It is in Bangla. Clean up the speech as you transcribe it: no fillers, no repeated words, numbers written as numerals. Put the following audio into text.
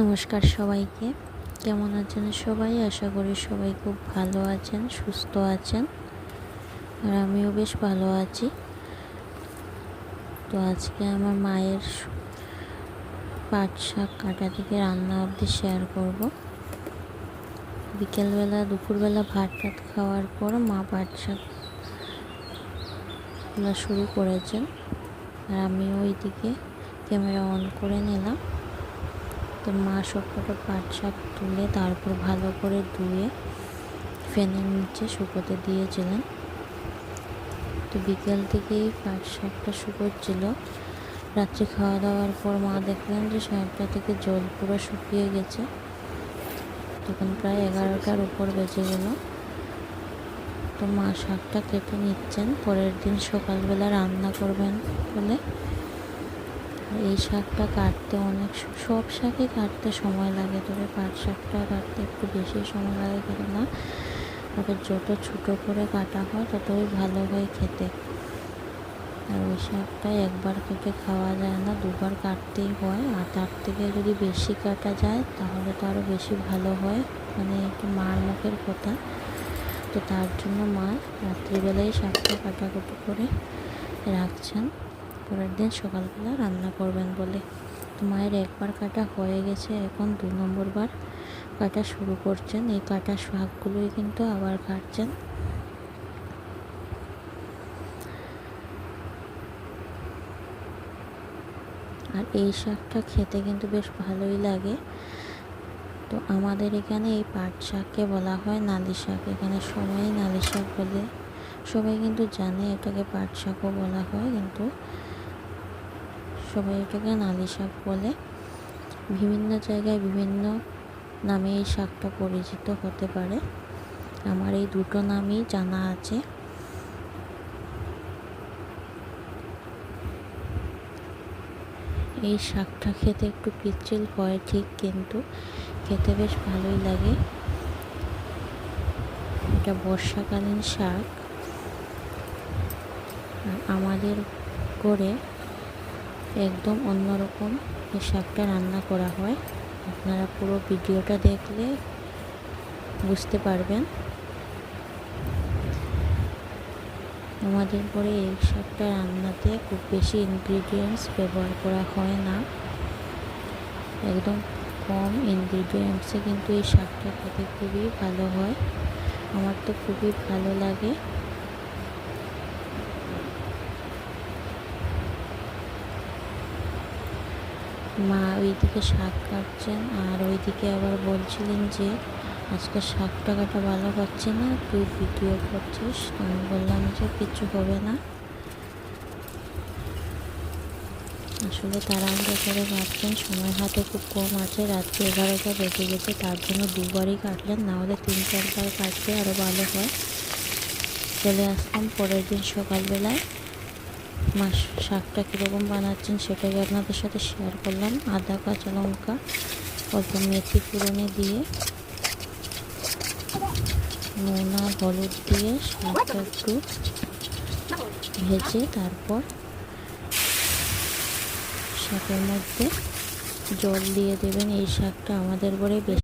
নমস্কার সবাইকে। কেমন আছেন সবাই? আশা করি সবাই খুব ভালো আছেন, সুস্থ আছেন, আর আমিও বেশ ভালো আছি। তো আজকে আমার মায়ের পাট শাক কাটা থেকে রান্না অবধি শেয়ার করব। বিকেলবেলা দুপুরবেলা ভাত টাত খাওয়ার পর মা পাট শাক শুরু করেছেন, আর আমি ওইদিকে ক্যামেরা অন করে নিলাম। তো মা সবকটা পাট শাক তুলে তারপর ভালো করে ধুয়ে ফ্যানের নিচে শুকোতে দিয়েছিলেন। তো বিকেল থেকেই পাট শাকটা শুকোচ্ছিল। রাত্রে খাওয়া দাওয়ার পর মা দেখলেন যে শাকটা থেকে জল পুরো শুকিয়ে গেছে। তখন প্রায় 11টার উপর বেজে গেল। তো মা শাকটা কেটে নিচ্ছেন, পরের দিন সকালবেলা রান্না করবেন বলে। এই শাকটা কাটতে সব শাকই কাটতে সময় লাগে, তবে পাট শাকটা কাটতে একটু বেশি সময় লাগে, কেননা ওটা যত ছোটো করে কাটা হয় ততই ভালো হয় খেতে। আর ওই শাকটা একবার কেটে খাওয়া যায় না, দুবার কাটতেই হয়। আর তার থেকে যদি বেশি কাটা যায় তাহলে তো আরও বেশি ভালো হয়, মানে একটু মার মুখের কথা। তো তার জন্য মা রাত্রিবেলায় শাকটা কাটাকুটি করে রাখছেন, পরের দিন সকালবেলা রান্না করবেন বলে। তো মায়ের একবার কাটা হয়ে গেছে, এখন 2 নম্বর বার কাটা শুরু করছেন। এই কাটা শাকগুলোই কিন্তু আবার কাটছেন। আর এই শাকটা খেতে কিন্তু বেশ ভালোই লাগে। তো আমাদের এখানে এই পাট শাককে বলা হয় নালি শাক। এখানে সবাই নালি শাক বলে, সবাই কিন্তু জানে এটাকে পাট শাকও বলা হয়, কিন্তু সবাই এটাকে নালি শাক বলে। বিভিন্ন জায়গায় বিভিন্ন নামে এই শাকটা পরিচিত হতে পারে। আমার এই দুটো নামই জানা আছে। এই শাকটা খেতে একটু পিচ্ছিল হয় ঠিক, কিন্তু খেতে বেশ ভালোই লাগে। এটা বর্ষাকালীন শাক। আর আমাদের করে একদম অন্যরকম এই শাকটা রান্না করা হয়। আপনারা পুরো ভিডিওটা দেখলে বুঝতে পারবেন। আমাদের করে এই শাকটা রান্নাতে খুব বেশি ইনগ্রিডিয়েন্টস ব্যবহার করা হয় না, একদম কম ইনগ্রিডিয়েন্টসে কিন্তু এই শাকটা খেতে খুবই ভালো হয়। আমার তো খুবই ভালো লাগে। মা ওইদিকে শাক কাটছেন, আর ওইদিকে আবার বলছিলেন যে আজকে শাকটা কাটা ভালো পাচ্ছে না, তুই ভিডিও করছিস। আমি বললাম যে কিছু হবে না। আসলে তাড়াহুড়ো করে কাটছেন, সময় হাতে খুব কম আছে। রাত্রি 11টা বেজে গেছে, তার জন্য দুবারই কাটলেন, নাহলে 3-4 বার কাটলে আরও ভালো হয়। চলে আসলাম পরের দিন সকালবেলায়। মা শাকটা কীরকম বানাচ্ছেন সেটাকে আপনাদের সাথে শেয়ার করলাম। আদা, কাঁচা লঙ্কা, অল্প মেথি ফোড়নে দিয়ে, নুন আর হলুদ দিয়ে শাকটা একটু ভেজে তারপর শাকের মধ্যে জল দিয়ে দেবেন। এই শাকটা আমাদের ঘরে বেশি